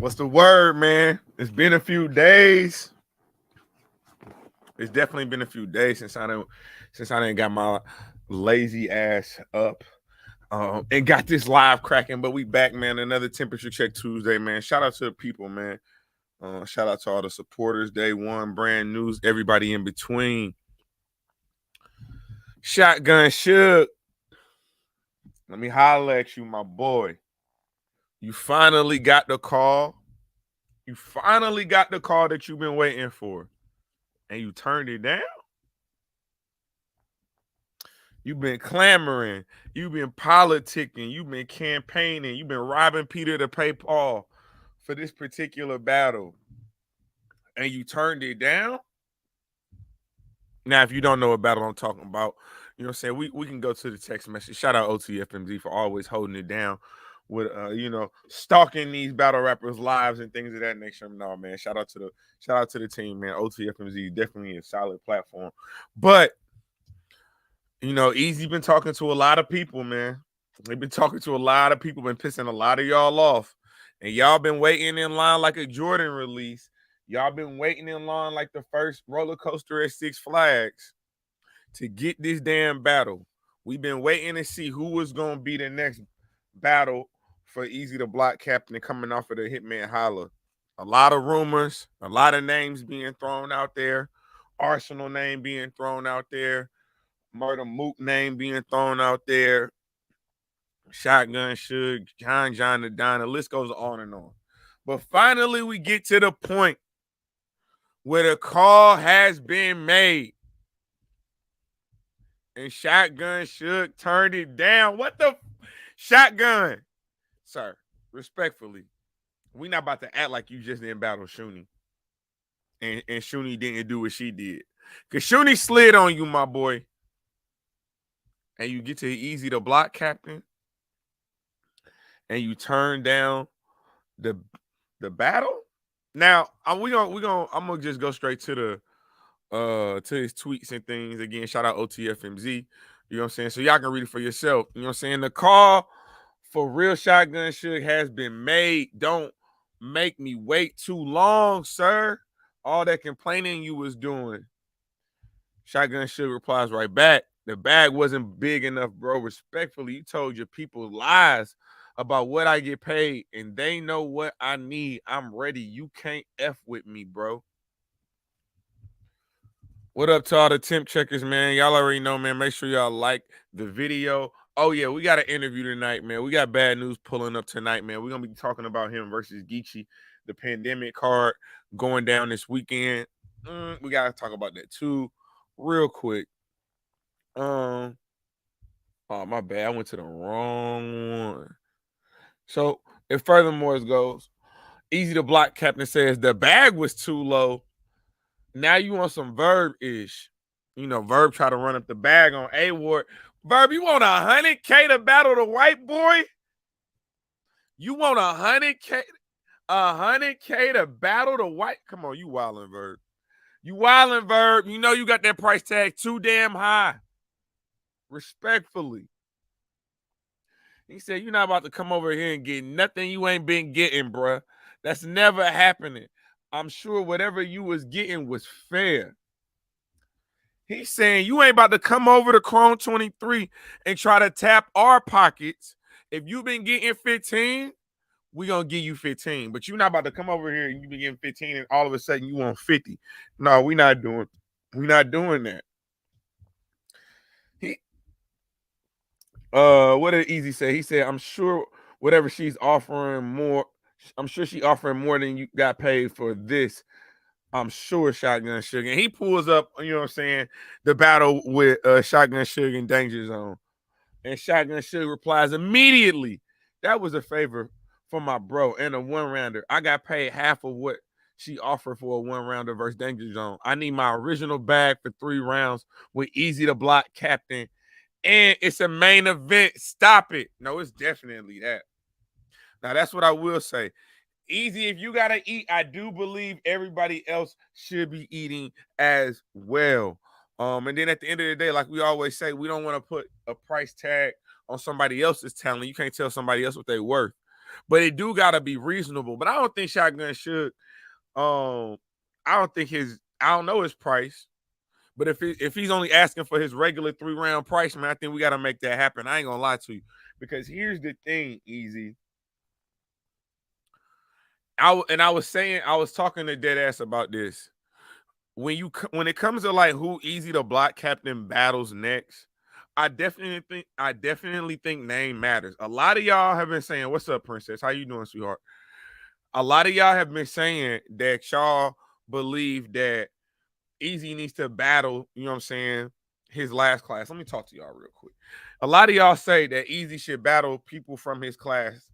What's the word, man? It's been a few days. It's definitely been a few days since I didn't got my lazy ass up and got this live cracking. But we back, man. Another temperature check Tuesday, man. Shout out to the people, man. Shout out to all the supporters. Day one, brand news, everybody in between. Shotgun Shook. Let me holler at you, my boy. You finally got the call. You finally got the call that you've been waiting for. And you turned it down? You've been clamoring. You've been politicking. You've been campaigning. You've been robbing Peter to pay Paul for this particular battle. And you turned it down? Now, if you don't know what battle I'm talking about, you know what I'm saying? We can go to the text message. Shout out OTFMZ for always holding it down with stalking these battle rappers' lives and things of that nature. No, man. Shout out to the team, man. OTFMZ definitely a solid platform. But Eazy been talking to a lot of people, man. They've been talking to a lot of people, been pissing a lot of y'all off. And y'all been waiting in line like a Jordan release. Y'all been waiting in line like the first roller coaster at Six Flags to get this damn battle. We've been waiting to see who was going to be the next battle for Eazy the Block Captain coming off of the Hitman Holla. A lot of rumors, a lot of names being thrown out there. Arsenal name being thrown out there. Murder Mook name being thrown out there. Shotgun Shook, John the Don. The list goes on and on. But finally, we get to the point where the call has been made. And Shotgun Shook turned it down. What the Shotgun? Sir, respectfully, we not about to act like you just didn't battle Shuni. And Shuni didn't do what she did. Because Shuni slid on you, my boy. And you get to Eazy the Block Captain. And you turn down the battle. Now, I'm gonna just go straight to his tweets and things. Again, shout out OTFMZ. You know what I'm saying? So y'all can read it for yourself. You know what I'm saying? The call for real Shotgun Shook has been made. Don't make me wait too long, sir. All that complaining you was doing. Shotgun Shook replies right back. The bag wasn't big enough, bro. Respectfully, you told your people lies about what I get paid, and they know what I need. I'm ready. You can't F with me, bro. What up to all the temp checkers, man? Y'all already know, man. Make sure y'all like the video. Oh, yeah, we got an interview tonight, man. We got bad news pulling up tonight, man. We're going to be talking about him versus Geechee, the pandemic card going down this weekend. We got to talk about that, too, real quick. Oh, my bad. I went to the wrong one. So, if furthermore it goes, Eazy the Block Captain says the bag was too low. Now you want some Verb-ish. Verb try to run up the bag on A-Ward. Verb, you want 100K to battle the white boy? You want 100K to battle the white? Come on, you wildin', Verb. You wildin', Verb. You know you got that price tag too damn high. Respectfully. He said, you're not about to come over here and get nothing you ain't been getting, bruh. That's never happening. I'm sure whatever you was getting was fair. He's saying you ain't about to come over to Chrome 23 and try to tap our pockets. If you've been getting 15, we gonna give you 15. But you're not about to come over here and you be getting 15 and all of a sudden you want 50. No, we're not doing that. What did Eazy say? He said, I'm sure whatever she's offering more, I'm sure she offering more than you got paid for this. I'm sure Shotgun Sugar. And he pulls up, you know what I'm saying, the battle with Shotgun Sugar and Danger Zone. And Shotgun Sugar replies immediately, that was a favor for my bro and a one-rounder. I got paid half of what she offered for a one-rounder versus Danger Zone. I need my original bag for 3 rounds with Eazy the Block Captain. And it's a main event. Stop it. No, it's definitely that. Now, that's what I will say. Eazy, if you got to eat, I do believe everybody else should be eating as well. And then at the end of the day, like we always say, we don't want to put a price tag on somebody else's talent. You can't tell somebody else what they're worth. but it do gotta be reasonable. But I don't think Shotgun should. Um, I don't think I don't know his price. But if he's only asking for his regular 3-round price, man, I think we got to make that happen. I ain't gonna lie to you, because here's the thing, Easy. I was talking to Deadass about this. When it comes to like who Easy the Block Captain battles next, I definitely think name matters. A lot of y'all have been saying, "What's up, Princess? How you doing, sweetheart?" A lot of y'all have been saying that y'all believe that Easy needs to battle, you know what I'm saying, his last class. Let me talk to y'all real quick. A lot of y'all say that Easy should battle people from his class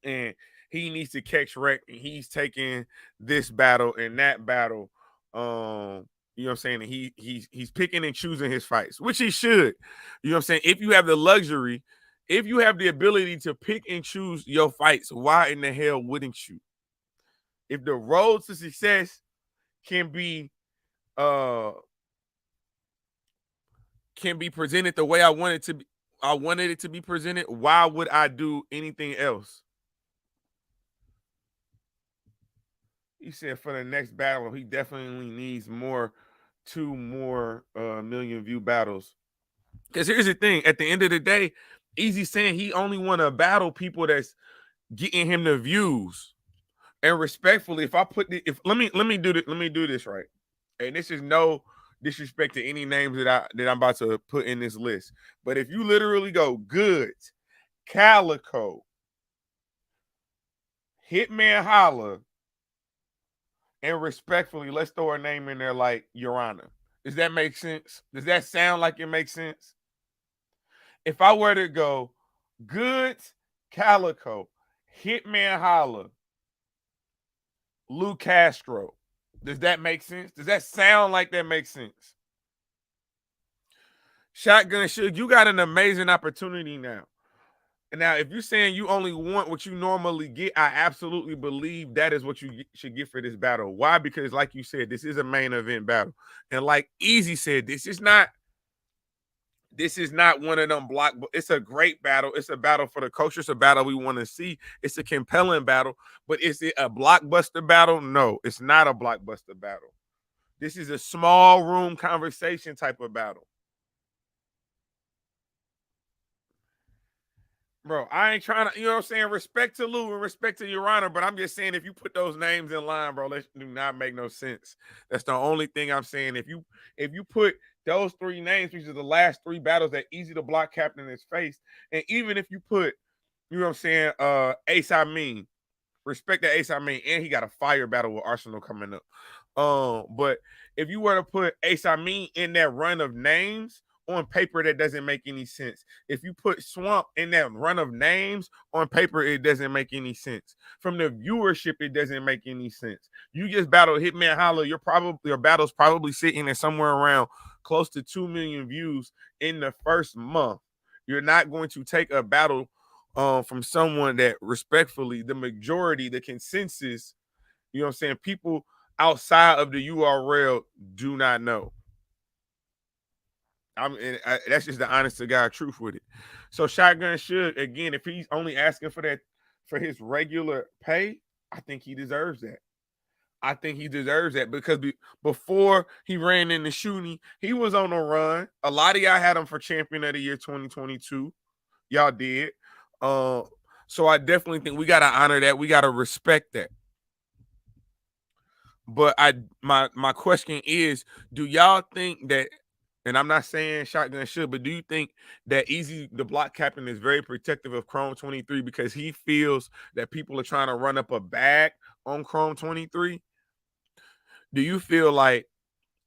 and he needs to catch wreck and he's taking this battle and that battle. You know what I'm saying? And he's picking and choosing his fights, which he should. You know what I'm saying? If you have the luxury, if you have the ability to pick and choose your fights, why in the hell wouldn't you? If the road to success can be uh presented the way I wanted it to be presented, why would I do anything else? He said for the next battle, he definitely needs two more million view battles. Because here's the thing: at the end of the day, Easy saying he only want to battle people that's getting him the views. And respectfully, if I put if let me do this right. And this is no disrespect to any names that I'm about to put in this list. But if you literally go Goods, Calico, Hitman Holla, and respectfully, let's throw a name in there like Your Honor. Does that make sense? Does that sound like it makes sense? If I were to go Goods, Calico, Hitman Holla, Lou Castro, does that make sense? Does that sound like that makes sense? Shotgun Suge, you got an amazing opportunity now. And now, if you're saying you only want what you normally get, I absolutely believe that is what you should get for this battle. Why? Because, like you said, this is a main event battle, and like Easy said, this is not one of them block. It's a great battle. It's a battle for the culture. It's a battle we want to see. It's a compelling battle. But is it a blockbuster battle? No, it's not a blockbuster battle. This is a small room conversation type of battle. Bro, I ain't trying to, you know what I'm saying? Respect to Lou and respect to Your Honor, but I'm just saying if you put those names in line, bro, that do not make no sense. That's the only thing I'm saying. If you put those three names, which are the last three battles that Easy to Block Captain has faced, and even if you put, you know what I'm saying, Ace I Mean, respect that Ace I Mean, and he got a fire battle with Arsenal coming up. But if you were to put Ace I Mean in that run of names, on paper, that doesn't make any sense. If you put Swamp in that run of names, on paper, it doesn't make any sense. From the viewership, it doesn't make any sense. You just battled Hitman Holla. Your battle's probably sitting at somewhere around close to 2 million views in the first month. You're not going to take a battle from someone that respectfully, the majority, the consensus, you know what I'm saying, people outside of the URL do not know. That's just the honest to God truth with it. So Shotgun should, again, if he's only asking for that for his regular pay, I think he deserves that. I think he deserves that because before he ran into shooting, he was on a run. A lot of y'all had him for champion of the year 2022. Y'all did. So I definitely think we gotta honor that. We gotta respect that. But my question is, do y'all think that, and I'm not saying Shotgun should, but do you think that Easy the Block Captain is very protective of Chrome 23 because he feels that people are trying to run up a bag on Chrome 23? Do you feel like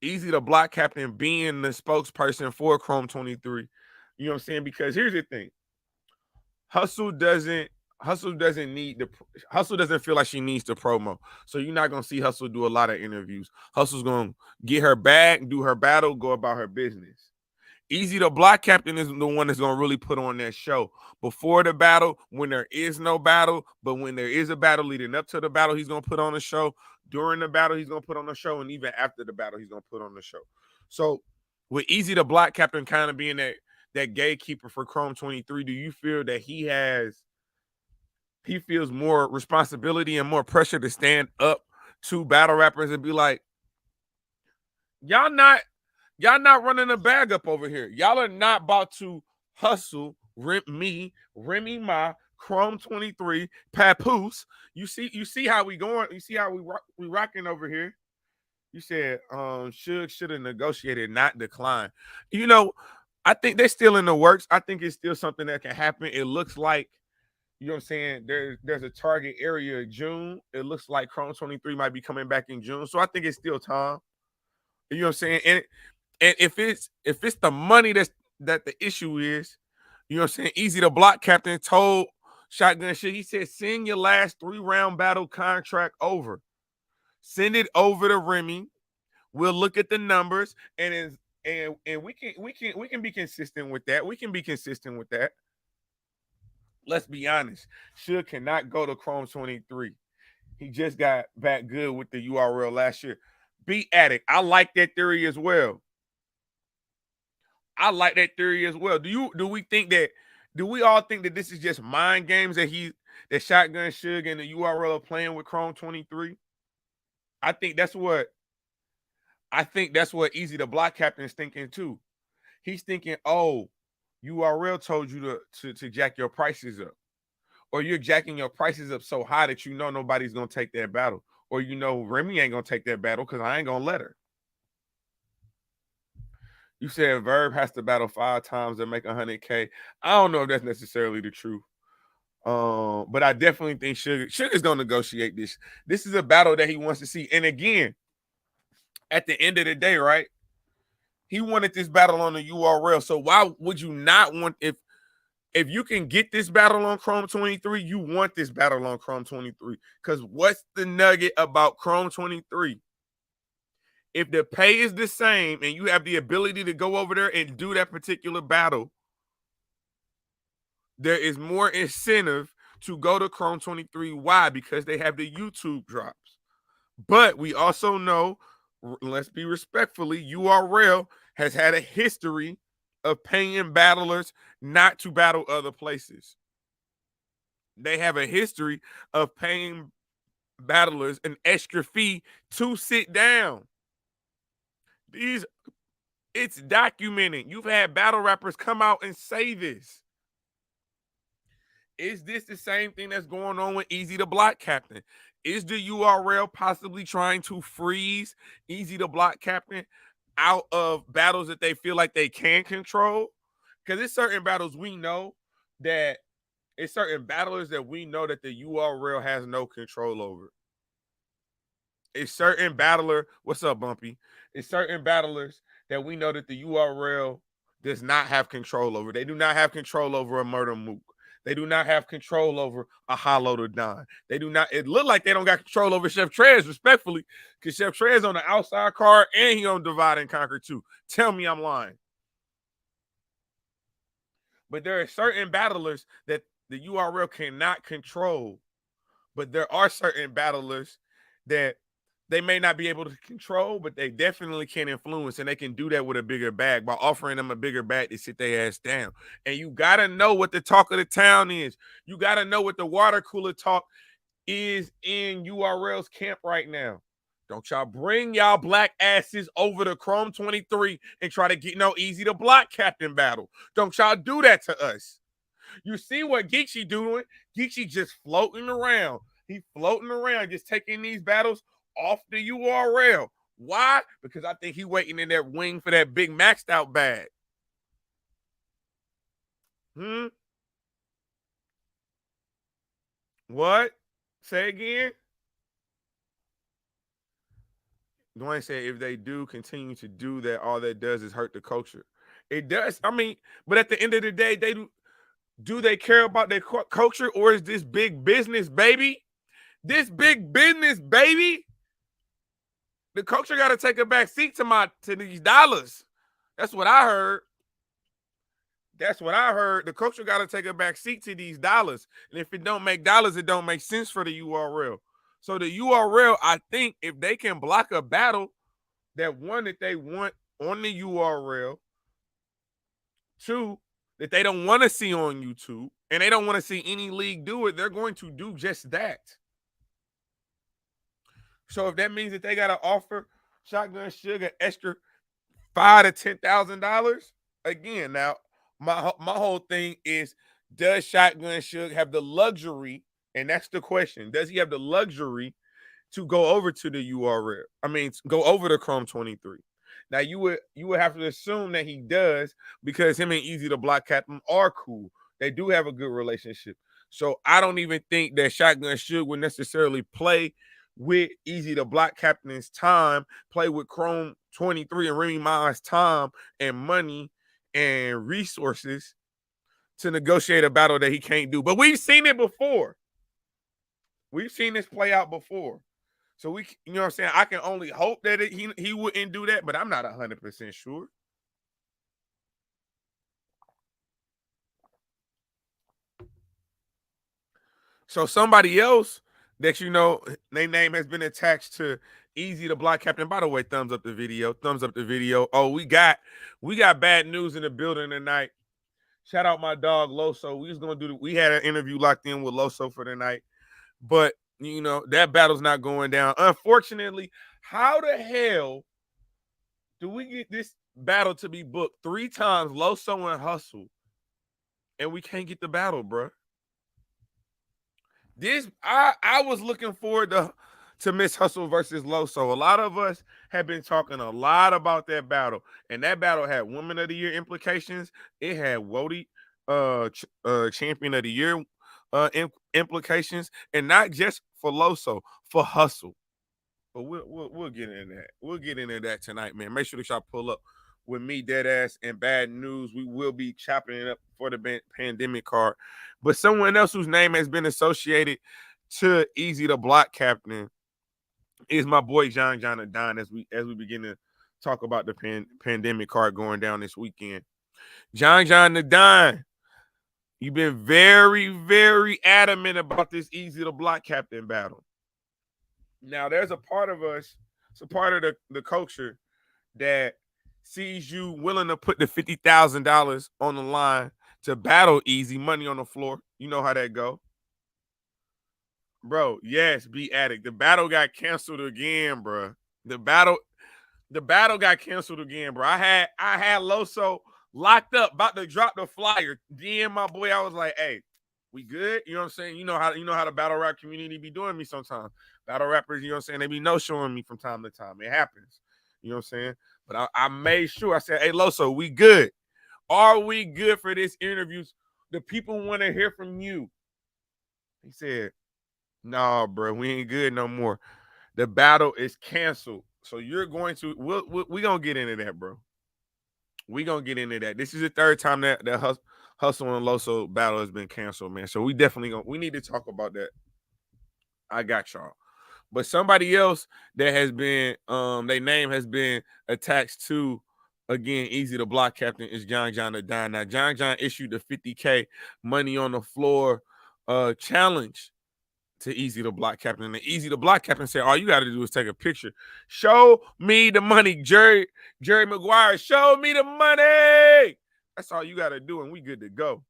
Easy the Block Captain being the spokesperson for Chrome 23? You know what I'm saying? Because here's the thing. Hustle doesn't Hustle doesn't feel like she needs the promo. So you're not gonna see Hustle do a lot of interviews. Hustle's gonna get her bag, do her battle, go about her business. Easy the Block Captain is the one that's gonna really put on that show before the battle, when there is no battle, but when there is a battle leading up to the battle, he's gonna put on a show. During the battle, he's gonna put on a show, and even after the battle, he's gonna put on the show. So with Easy the Block Captain kind of being that gatekeeper for Chrome 23, do you feel that he has he feels more responsibility and more pressure to stand up to battle rappers and be like, y'all not y'all not running a bag up over here. Y'all are not about to hustle Remy Ma, Chrome 23, Papoose. You see how we going. You see how we rocking over here. You said should have negotiated, not decline. You know, I think they're still in the works. I think it's still something that can happen. It looks like, you know what I'm saying, there's a target area in June. It looks like Chrome 23 might be coming back in June. So I think it's still time. You know what I'm saying? And if it's the money that the issue is, you know what I'm saying? Easy to Block Captain told Shotgun shit. He said, send your last 3-round battle contract over. Send it over to Remy. We'll look at the numbers and we can be consistent with that. We can be consistent with that. Let's be honest. Suge cannot go to Chrome 23. He just got back good with the URL last year. Beat Addict. I like that theory as well. I like that theory as well. Do we all think that this is just mind games that Shotgun Suge and the URL are playing with Chrome 23? I think that's what Easy the Block Captain is thinking too. He's thinking, oh, URL told you to jack your prices up. Or you're jacking your prices up so high that you know nobody's gonna take that battle. Or you know Remy ain't gonna take that battle because I ain't gonna let her. You said Verb has to battle 5 times to make 100K. I don't know if that's necessarily the truth. But I definitely think Sugar's gonna negotiate this. This is a battle that he wants to see. And again, at the end of the day, right? He wanted this battle on the URL. So why would you not want, if you can get this battle on Chrome 23, you want this battle on Chrome 23. Because what's the nugget about Chrome 23? If the pay is the same and you have the ability to go over there and do that particular battle, there is more incentive to go to Chrome 23. Why? Because they have the YouTube drops. But we also know, let's be respectfully, URL has had a history of paying battlers not to battle other places. They have a history of paying battlers an extra fee to sit down. It's documented. You've had battle rappers come out and say this. Is this the same thing that's going on with Eazy the Block Captain? Is the URL possibly trying to freeze Eazy the Block Captain out of battles that they feel like they can control? Because it's certain battles we know that it's certain battlers that we know that the URL has no control over. It's certain battler, what's up, Bumpy? It's certain battlers that we know that the URL does not have control over. They do not have control over a Murder Mook. They do not have control over a Hollow to Don. They do not. It look like they don't got control over Chef Trez, respectfully, because Chef Trez on the outside card and he on Divide and Conquer too. Tell me I'm lying. But there are certain battlers that the URL cannot control. But there are certain battlers that they may not be able to control, but they definitely can influence, and they can do that with a bigger bag by offering them a bigger bag to sit their ass down. And you got to know what the talk of the town is. You got to know what the water cooler talk is in URL's camp right now. Don't y'all bring y'all black asses over to Chrome 23 and try to get no Eazy to Block Captain battle. Don't y'all do that to us. You see what Geechee doing? Geechee just floating around. He floating around, just taking these battles off the URL. Why? Because I think he waiting in that wing for that big maxed out bag. What? Say again? Dwayne said if they do continue to do that, all that does is hurt the culture. It does. I mean, but at the end of the day, do they care about their culture, or is this big business, baby? This big business, baby. The culture got to take a back seat to these dollars. That's what I heard. That's what I heard. The culture got to take a back seat to these dollars. And if it don't make dollars, it don't make sense for the URL. So the URL, I think if they can block a battle that they want on the URL, two, that they don't want to see on YouTube, and they don't want to see any league do it, they're going to do just that. So if that means that they got to offer Shotgun Sugar extra $5,000 to $10,000, again, now my whole thing is, does Shotgun Sugar have the luxury? And that's the question. Does he have the luxury to go over to the URL? I mean, go over to Chrome 23. Now you would have to assume that he does, because him and Eazy the Block Captain are cool. They do have a good relationship. So I don't even think that Shotgun Suge would necessarily play with Eazy the Block Captain's time, play with Chrome 23 and Remy Ma's time and money and resources to negotiate a battle that he can't do. But we've seen it before. We've seen this play out before. So you know what I'm saying? I can only hope that he wouldn't do that, but I'm not 100% sure. So somebody else that their name has been attached to Eazy the Block Captain. By the way, thumbs up the video. Thumbs up the video. Oh, we got bad news in the building tonight. Shout out my dog Loso. We had an interview locked in with Loso for tonight. But that battle's not going down. Unfortunately, how the hell do we get this battle to be booked 3 times, Loso and Hustle, and we can't get the battle, bro? I was looking forward to Miss Hustle versus Loso. A lot of us have been talking a lot about that battle, and that battle had Woman of the Year implications. It had Wody Champion of the Year implications, and not just for Loso, for Hustle. But we'll get into that. We'll get into that tonight, man. Make sure that y'all pull up with me, Deadass, and Bad News. We will be chopping it up for the pandemic card. But someone else whose name has been associated to Eazy the Block Captain is my boy John the Don, as we begin to talk about the pandemic card going down this weekend. John the Don, you've been very, very adamant about this Eazy the Block Captain battle. Now, there's a part of us, it's a part of the culture that sees you willing to put the $50,000 on the line to battle Eazy, money on the floor. You know how that go. Bro, yes, be addict. The battle got canceled again, bro. The battle got canceled again, bro. I had Loso locked up, about to drop the flyer. DM my boy, I was like, hey, we good? You know what I'm saying? You know how the battle rap community be doing me sometimes. Battle rappers, you know what I'm saying? They be no-showing me from time to time. It happens. You know what I'm saying? But I made sure. I said, hey, Loso, we good? Are we good for this interview? The people want to hear from you. He said, nah, bro, we ain't good no more. The battle is canceled. So you're going to, we're going to get into that, bro. We're going to get into that. This is the 3rd time that Hustle and Loso battle has been canceled, man. So we need to talk about that. I got y'all. But somebody else that has been, their name has been attached to, again, Eazy the Block Captain, is John the Don. Now, John issued a $50K money on the floor challenge to Eazy the Block Captain. And Eazy the Block Captain said, all you got to do is take a picture. Show me the money, Jerry Maguire. Show me the money. That's all you got to do, and we good to go.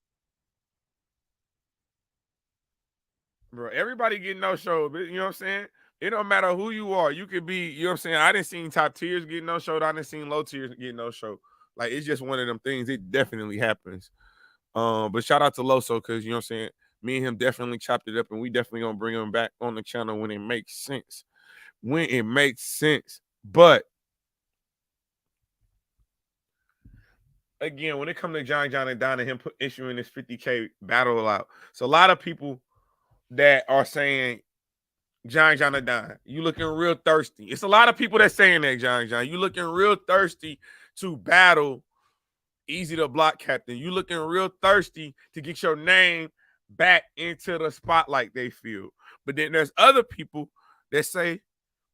Bro, everybody getting no show. You know what I'm saying? It don't matter who you are. You could be, you know what I'm saying? I didn't see top tiers getting no show. I didn't see low tiers getting no show. Like, it's just one of them things. It definitely happens. But shout out to Loso, because, you know what I'm saying? Me and him definitely chopped it up, and we definitely going to bring him back on the channel when it makes sense. When it makes sense. But, again, when it comes to John and Don and him issuing this $50K battle out, so a lot of people that are saying, John and Don, you looking real thirsty. It's a lot of people that saying that, John. You looking real thirsty to battle Eazy the Block Captain. You looking real thirsty to get your name back into the spotlight, they feel. But then there's other people that say,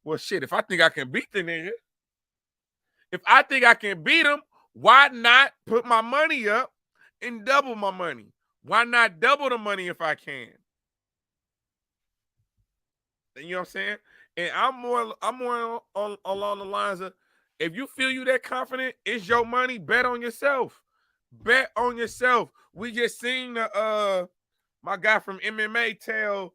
well, shit, if I think I can beat the nigga, if I think I can beat him, why not put my money up and double my money? Why not double the money if I can? You know what I'm saying? And I'm more along the lines of, if you feel you that confident, it's your money. Bet on yourself. Bet on yourself. We just seen the My guy from MMA tell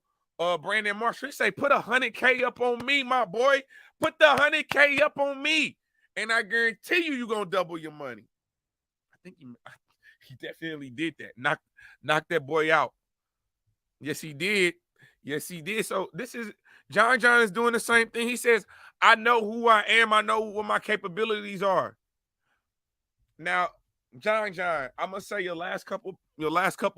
Brandon Marshall, he say, put 100K up on me, my boy. Put the 100K up on me. And I guarantee you're going to double your money. I think he definitely did that. Knocked that boy out. Yes, he did. Yes, he did. So this is John is doing the same thing. He says, I know who I am. I know what my capabilities are. Now, John, I'm gonna say your last couple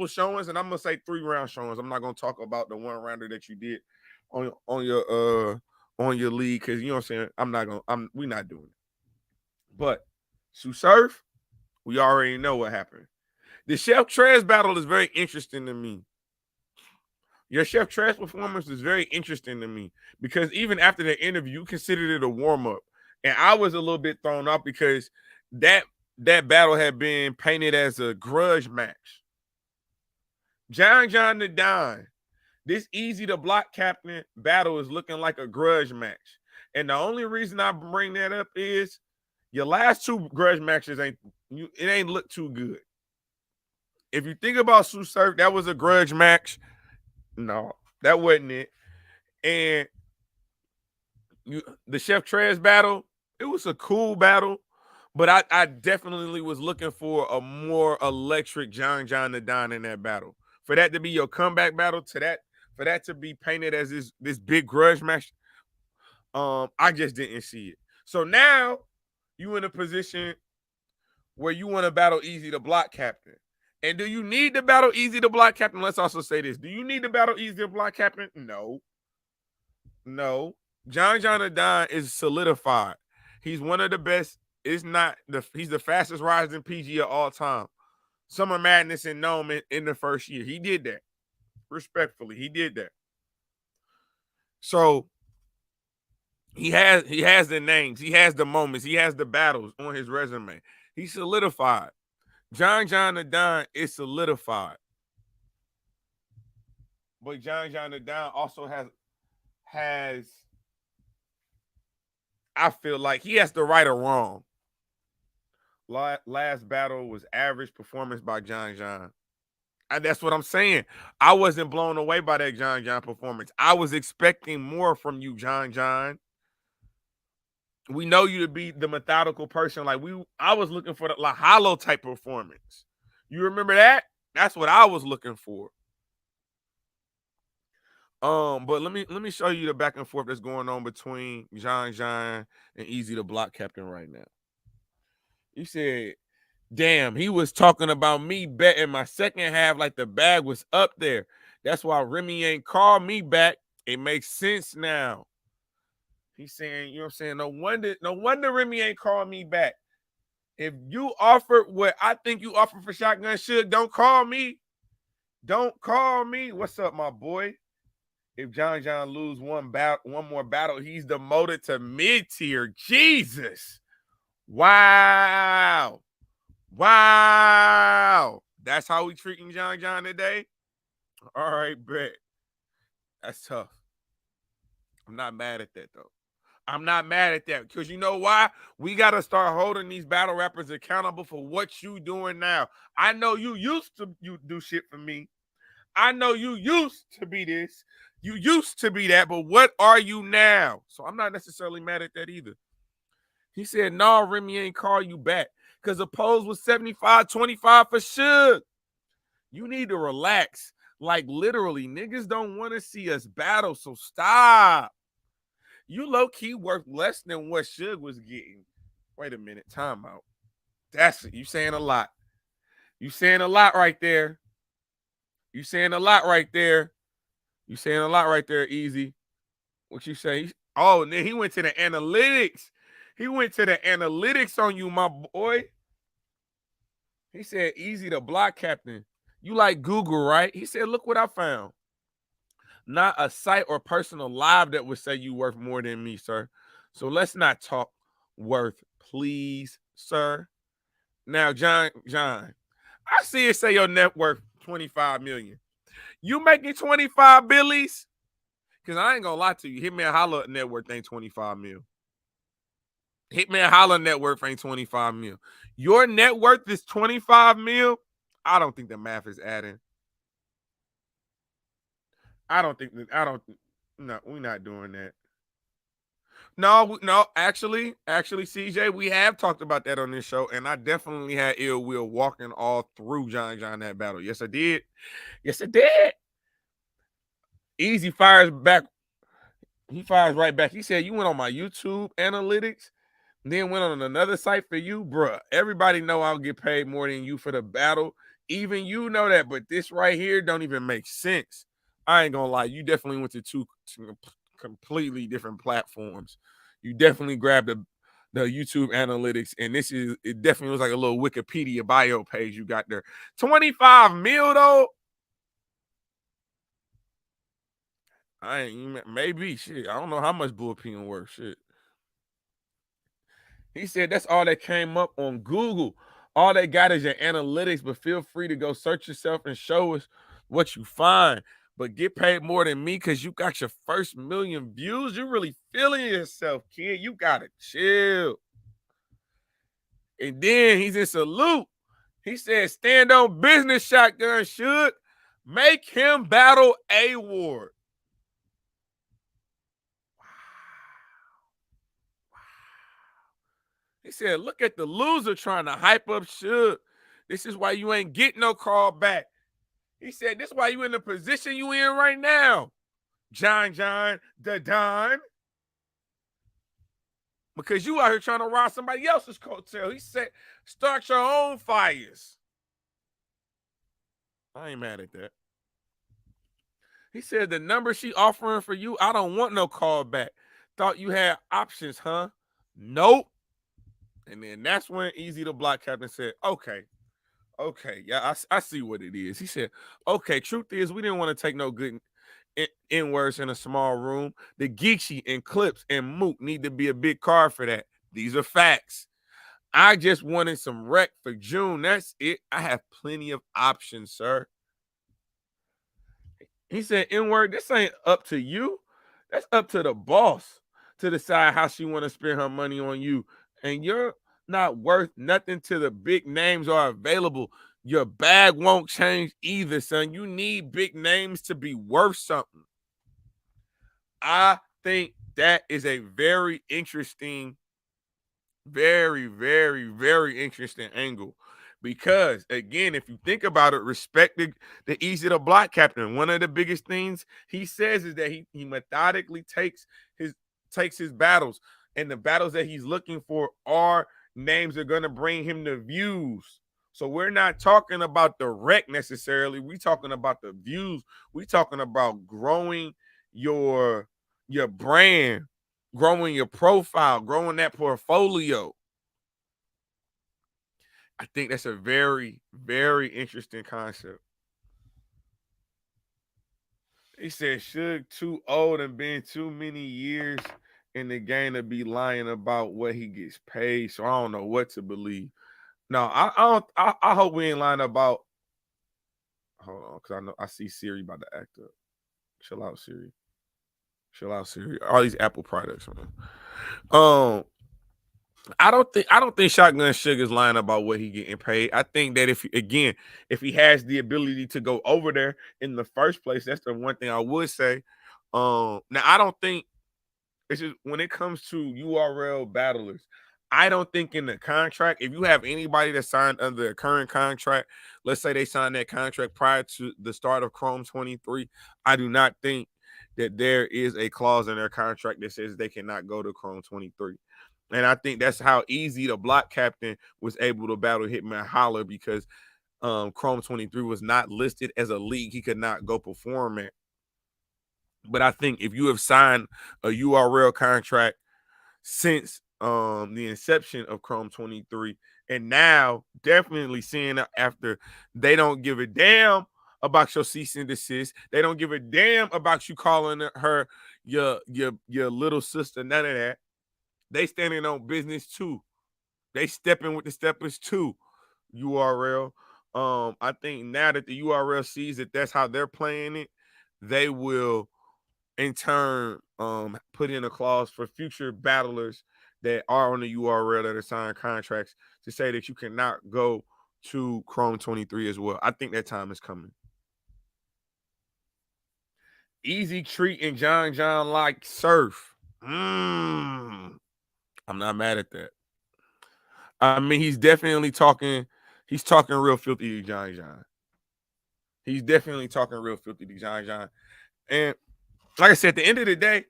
showings, and I'm gonna say 3-round showings. I'm not gonna talk about the 1-rounder that you did on your league, because you know what I'm saying. We're not doing it. But Sue Surf, we already know what happened. The Chef Trez battle is very interesting to me. Your Chef Trez performance is very interesting to me, because even after the interview, you considered it a warm-up. And I was a little bit thrown off because that battle had been painted as a grudge match. John the Don, this Eazy the Block Captain battle is looking like a grudge match. And the only reason I bring that up is your last 2 grudge matches ain't look too good. If you think about Sue Surf, that was a grudge match. No, that wasn't it. And the Chef Trez battle, it was a cool battle, but I definitely was looking for a more electric John the Don in that battle. For that to be your comeback battle, for that to be painted as this big grudge match, I just didn't see it. So now you in a position where you want to battle Eazy the Block Captain. And do you need to battle Eazy the Block Captain? Let's also say this. Do you need to battle Eazy the Block Captain? No. John the Don is solidified. He's one of the best. He's the fastest rising PG of all time. Summer Madness and Gnome in the first year. He did that. Respectfully, he did that. So he has the names, he has the moments, he has the battles on his resume. He's solidified. John the Don is solidified. But John the Don also has I feel like he has the right or wrong. Last battle was average performance by John. And that's what I'm saying. I wasn't blown away by that John performance. I was expecting more from you, John. We know you to be the methodical person. I was looking for the hollow type performance. You remember that? That's what I was looking for. But let me show you the back and forth that's going on between John and Eazy the Block Captain right now. You said, damn, he was talking about me betting my second half like the bag was up there. That's why Remy ain't called me back. It makes sense now. He's saying, you know what I'm saying? No wonder Remy ain't called me back. If you offered what I think you offered for Shotgun Suge, don't call me. Don't call me. What's up, my boy? If John lose one more battle, he's demoted to mid-tier. Jesus. Wow. That's how we treating John today? All right, bet. That's tough. I'm not mad at that, though. I'm not mad at that, because you know why? We got to start holding these battle rappers accountable for what you doing now. I know you used to do shit for me. I know you used to be this. You used to be that, but what are you now? So I'm not necessarily mad at that either. He said, no, Remy ain't call you back because the polls was 75-25 for Suge. You need to relax. Like, literally, niggas don't want to see us battle, so stop. You low-key worth less than what Suge was getting. Wait a minute, time out. That's it. You saying a lot. You saying a lot right there. You saying a lot right there. You saying a lot right there, Eazy. What you say? Oh, and then he went to the analytics. He went to the analytics on you, my boy. He said, Eazy the Block Captain. You like Google, right? He said, look what I found. Not a site or person alive that would say you worth more than me, sir. So let's not talk worth, please, sir. Now, John, I see it say your net worth 25 million. You making 25 billies? Because I ain't gonna lie to you. Hitman Holla net worth ain't 25 mil. Hitman Holla net worth ain't 25 mil. Your net worth is 25 mil. I don't think the math is adding. I don't think that. I don't. No, we're not doing that. No, no. Actually, CJ, we have talked about that on this show, and I definitely had ill will walking all through John that battle. Yes, I did. Yes, I did. Easy fires back. He fires right back. He said, "You went on my YouTube analytics, then went on another site for you, bruh. Everybody know I'll get paid more than you for the battle. Even you know that, but this right here don't even make sense. I ain't gonna lie. You definitely went to two completely different platforms. You definitely grabbed the YouTube analytics, and it definitely was like a little Wikipedia bio page you got there. 25 mil though. I ain't maybe shit. I don't know how much bullpen worth. Shit. He said that's all that came up on Google. All they got is your analytics, but feel free to go search yourself and show us what you find. But get paid more than me because you got your first million views. You really feeling yourself, kid. You gotta chill. And then he's in salute. He said, stand on business, shotgun should make him battle A Ward. He said, look at the loser trying to hype up Suge. This is why you ain't getting no call back. He said, this is why you in the position you in right now. John the Don. Because you out here trying to ride somebody else's coattail. He said, start your own fires. I ain't mad at that. He said, the number she offering for you, I don't want no call back. Thought you had options, huh? Nope. And then that's when Eazy the Block Captain said, okay, yeah, I see what it is. He said, okay, truth is, we didn't want to take no good N-words in a small room. The Geeksy and Clips and Mook need to be a big card for that. These are facts. I just wanted some rec for June. That's it. I have plenty of options, sir. He said, N-word, this ain't up to you. That's up to the boss to decide how she want to spend her money on you. And you're not worth nothing till the big names are available. Your bag won't change either, son. You need big names to be worth something. I think that is a very interesting, very, very, very interesting angle. Because again, if you think about it, respect the Eazy the Block Captain. One of the biggest things he says is that he methodically takes his battles, and the battles that he's looking for are names that are gonna bring him the views. So we're not talking about the wreck necessarily. We're talking about the views. We're talking about growing your brand, growing your profile, growing that portfolio. I think that's a very, very interesting concept. He said, Suge too old and been too many years in the game to be lying about what he gets paid. So I don't know what to believe. No, I don't. I hope we ain't lying about. Hold on, because I know I see Siri about to act up. Chill out, Siri. Chill out, Siri. All these Apple products, man. Um, I don't think Shotgun Sugar's lying about what he getting paid. I think that if he has the ability to go over there in the first place, that's the one thing I would say. Now I don't think it's just when it comes to URL battlers, I don't think in the contract, if you have anybody that signed under a current contract, let's say they signed that contract prior to the start of Chrome 23, I do not think that there is a clause in their contract that says they cannot go to Chrome 23. And I think that's how Eazy the Block Captain was able to battle Hitman Holler because Chrome 23 was not listed as a league he could not go perform at. But I think if you have signed a URL contract since the inception of Chrome 23, and now definitely seeing after they don't give a damn about your cease and desist, they don't give a damn about you calling her your little sister, none of that. They standing on business too. They stepping with the steppers too. URL. I think now that the URL sees that that's how they're playing it, they will in turn put in a clause for future battlers that are on the URL that are signed contracts to say that you cannot go to Chrome 23 as well. I think that time is coming. Easy treating John like surf. I'm not mad at that. I mean, he's definitely talking. He's talking real filthy to John. He's definitely talking real filthy to John. And like I said, at the end of the day,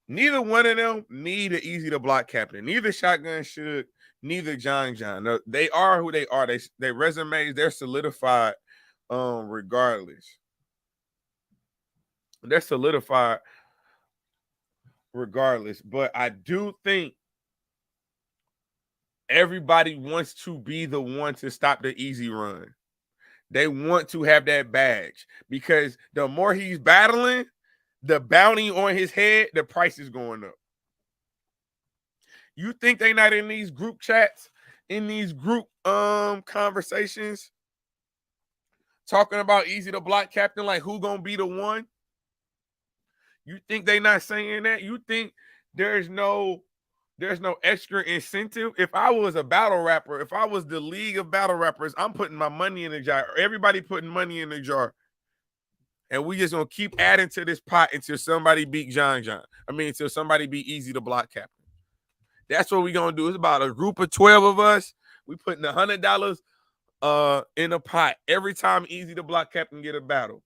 neither one of them need an Easy to Block captain. Neither Shotgun should. Neither John. No, they are who they are. They resumes, they're solidified. Regardless, they're solidified. Regardless, but I do think everybody wants to be the one to stop the easy run. They want to have that badge because the more he's battling, the bounty on his head, the price is going up. You think they not in these group chats, in these group conversations, talking about Easy to Block captain, like who gonna be the one? You think they not saying that? You think there's no extra incentive? If I was a battle rapper, if I was the league of battle rappers, I'm putting my money in the jar. Everybody putting money in the jar. And we just gonna keep adding to this pot until somebody beat John. I mean, until somebody beat Easy to Block captain. That's what we gonna do. It's about a group of 12 of us. We putting $100 in a pot every time Easy to Block captain get a battle,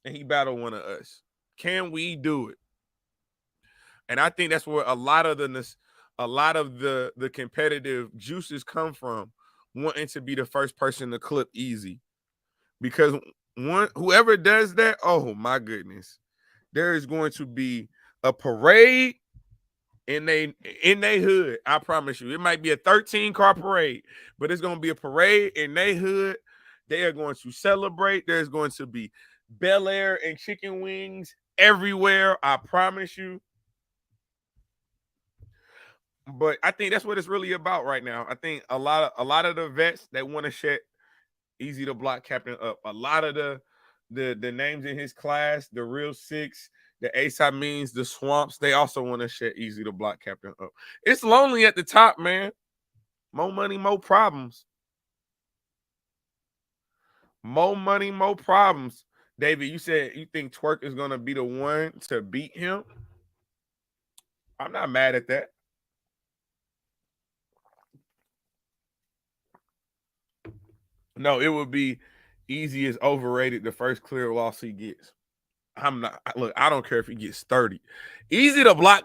and he battle one of us. Can we do it? And I think that's where a lot of the competitive juices come from, wanting to be the first person to clip Easy. Because whoever does that, oh my goodness, there is going to be a parade in they hood. I promise you. It might be a 13-car parade, but it's going to be a parade in they hood. They are going to celebrate. There's going to be Bel Air and chicken wings everywhere. I promise you. But I think that's what it's really about right now. I think a lot of the vets that want to shut Easy to Block captain up. A lot of the names in his class, the Real Six, the ASAP Means, the Swamps, they also want to shut Easy to Block captain up. It's lonely at the top, man. More money, more problems. More money, more problems. David, you said you think Twerk is going to be the one to beat him. I'm not mad at that. No, it would be Easy is overrated the first clear loss he gets. I'm not. Look, I don't care if he gets 30. Easy to Block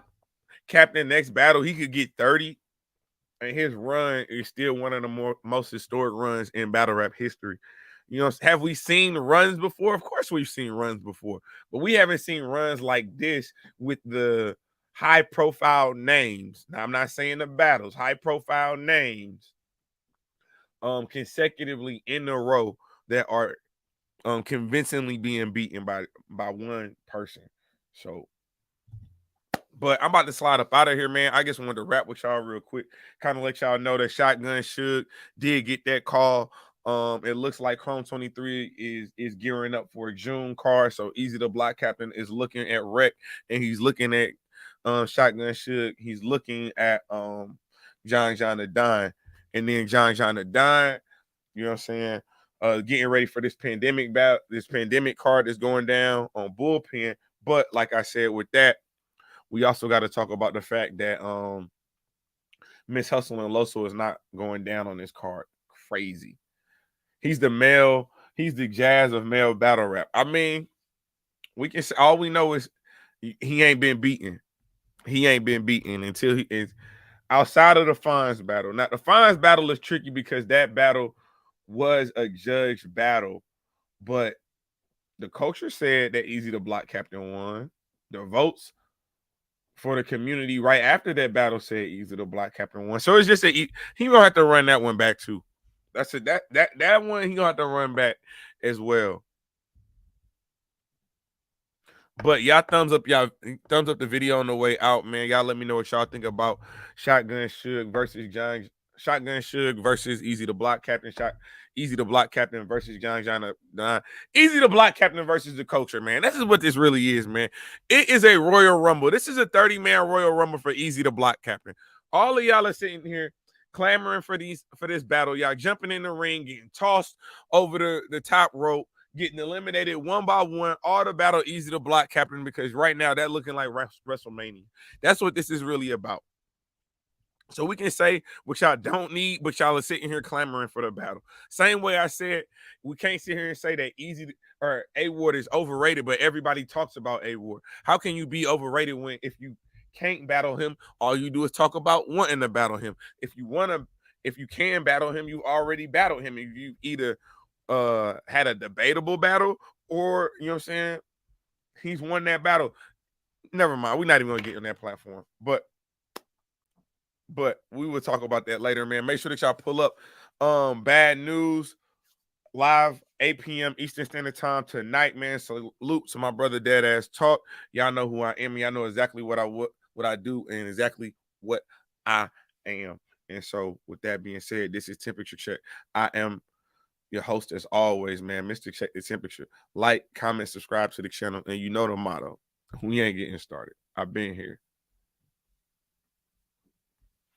captain next battle, he could get 30. And his run is still one of the most historic runs in battle rap history. You know, have we seen runs before? Of course we've seen runs before, but we haven't seen runs like this with the high profile names. Now, I'm not saying the battles, high profile names consecutively in a row that are convincingly being beaten by one person. So, but I'm about to slide up out of here, man. I just wanted to rap with y'all real quick, kind of let y'all know that Shotgun Suge did get that call. It looks like Chrome 23 is gearing up for a June card. So Easy to Block captain is looking at Rec, and he's looking at Shotgun Suge. He's looking at John the Dime, and then John the Dime. You know what I'm saying? Getting ready for this pandemic card that's going down on Bullpen. But like I said, with that, we also got to talk about the fact that Miss Hustle and Loso is not going down on this card. Crazy. He's the Jazz of male battle rap. I mean, we can say all we know is he ain't been beaten. He ain't been beaten until he is outside of the Fonz battle. Now, the Fonz battle is tricky because that battle was a judged battle, but the culture said that Easy to Block captain won. The votes for the community right after that battle said Easy to Block captain won. So it's just he gonna have to run that one back too. That's it. That one he gonna have to run back as well. But y'all thumbs up the video on the way out, man. Y'all let me know what y'all think about Shotgun Suge versus Shotgun Suge versus Easy to Block captain. Easy to Block captain versus John. Easy to Block captain versus the culture, man. This is what this really is, man. It is a Royal Rumble. This is a 30-man Royal Rumble for Easy to Block captain. All of y'all are sitting here clamoring for this battle. Y'all jumping in the ring, getting tossed over the top rope, getting eliminated one by one, all the battle easy to block, Captain, because right now that looking like WrestleMania. That's what this is really about. So we can say what y'all don't need, but y'all are sitting here clamoring for the battle. Same way I said, we can't sit here and say that Eazy or A Ward is overrated, but everybody talks about A Ward. How can you be overrated when if you can't battle him, all you do is talk about wanting to battle him? If you can battle him, you already battled him. If you either had a debatable battle or you know what I'm saying, he's won that battle. Never mind. We're not even gonna get on that platform. But we will talk about that later, man. Make sure that y'all pull up Bad News live 8 p.m. Eastern Standard Time tonight, man. Salute to my brother Dead Ass Talk. Y'all know who I am. Y'all know exactly what I do and exactly what I am. And so with that being said, this is Temperature Check. I am your host as always, man. Mr. Check the Temperature. Like, comment, subscribe to the channel, and you know the motto. We ain't getting started. I've been here.